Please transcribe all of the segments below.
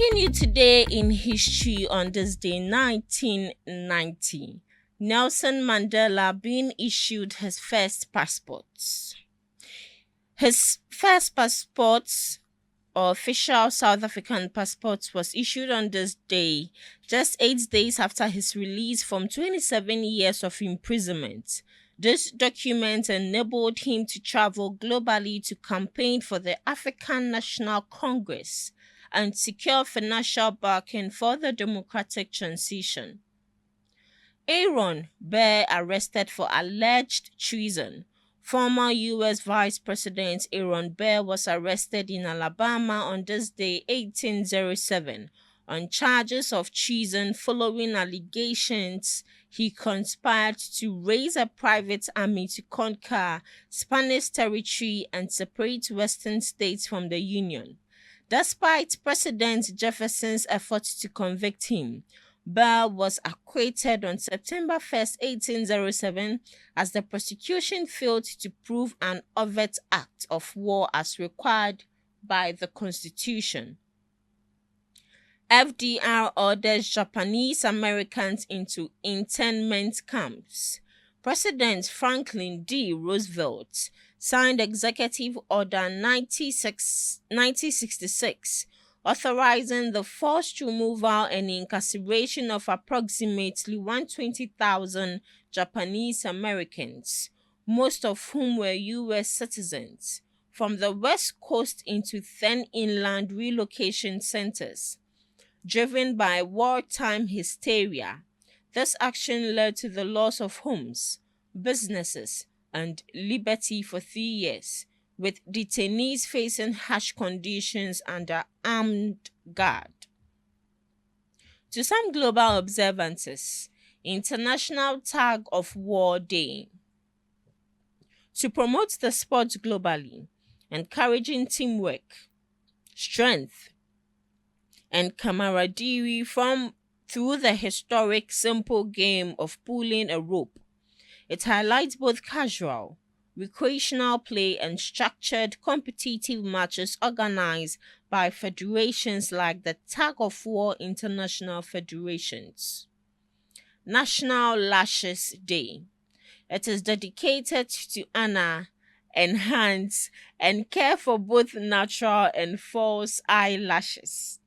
Bringing you today in history on this day 1990, Nelson Mandela being issued his first passports. His first passports or official South African passports was issued on this day, just 8 days after his release from 27 years of imprisonment. This document enabled him to travel globally to campaign for the African National Congress and secure financial backing for the democratic transition. Burr arrested for alleged treason. Former U.S. Vice President Burr was arrested in Alabama on this day 1807 on charges of treason following allegations he conspired to raise a private army to conquer Spanish territory and separate Western states from the Union. Despite President Jefferson's efforts to convict him, Burr was acquitted on September 1, 1807, as the prosecution failed to prove an overt act of war as required by the Constitution. FDR orders Japanese Americans into internment camps. President Franklin D. Roosevelt signed Executive Order 1966, authorizing the forced removal and incarceration of approximately 120,000 Japanese Americans, most of whom were U.S. citizens, from the West Coast into 10 inland relocation centers. Driven by wartime hysteria, this action led to the loss of homes, businesses, and liberty for 3 years, with detainees facing harsh conditions under armed guard. To some global observances, International Tug-of-War Day. To promote the sport globally, encouraging teamwork, strength, and camaraderie through the historic simple game of pulling a rope. It highlights both casual, recreational play and structured competitive matches organized by federations like the Tug-of-War International Federations. National Lashes Day. It is dedicated to honor, enhance, and care for both natural and false eyelashes.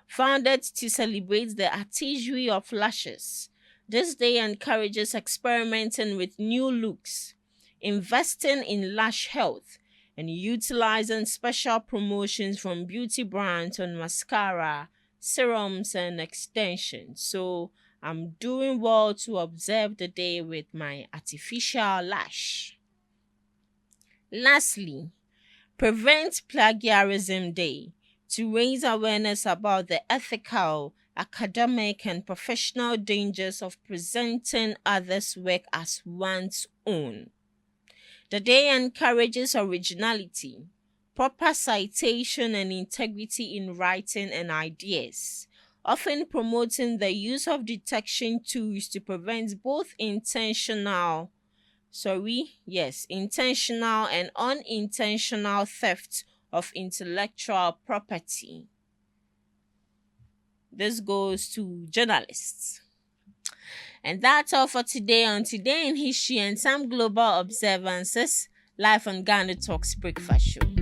Founded to celebrate the artistry of lashes, this day encourages experimenting with new looks, investing in lash health, and utilizing special promotions from beauty brands on mascara, serums, and extensions. So I'm doing well to observe the day with my artificial lash. Lastly, Prevent Plagiarism Day, to raise awareness about the ethical, academic, and professional dangers of presenting others' work as one's own. The day encourages originality, proper citation, and integrity in writing and ideas, often promoting the use of detection tools to prevent both intentional and unintentional theft of intellectual property. This goes to journalists. And that's all for today on Today in History and some global observances, live on Ghana Talks Breakfast Show.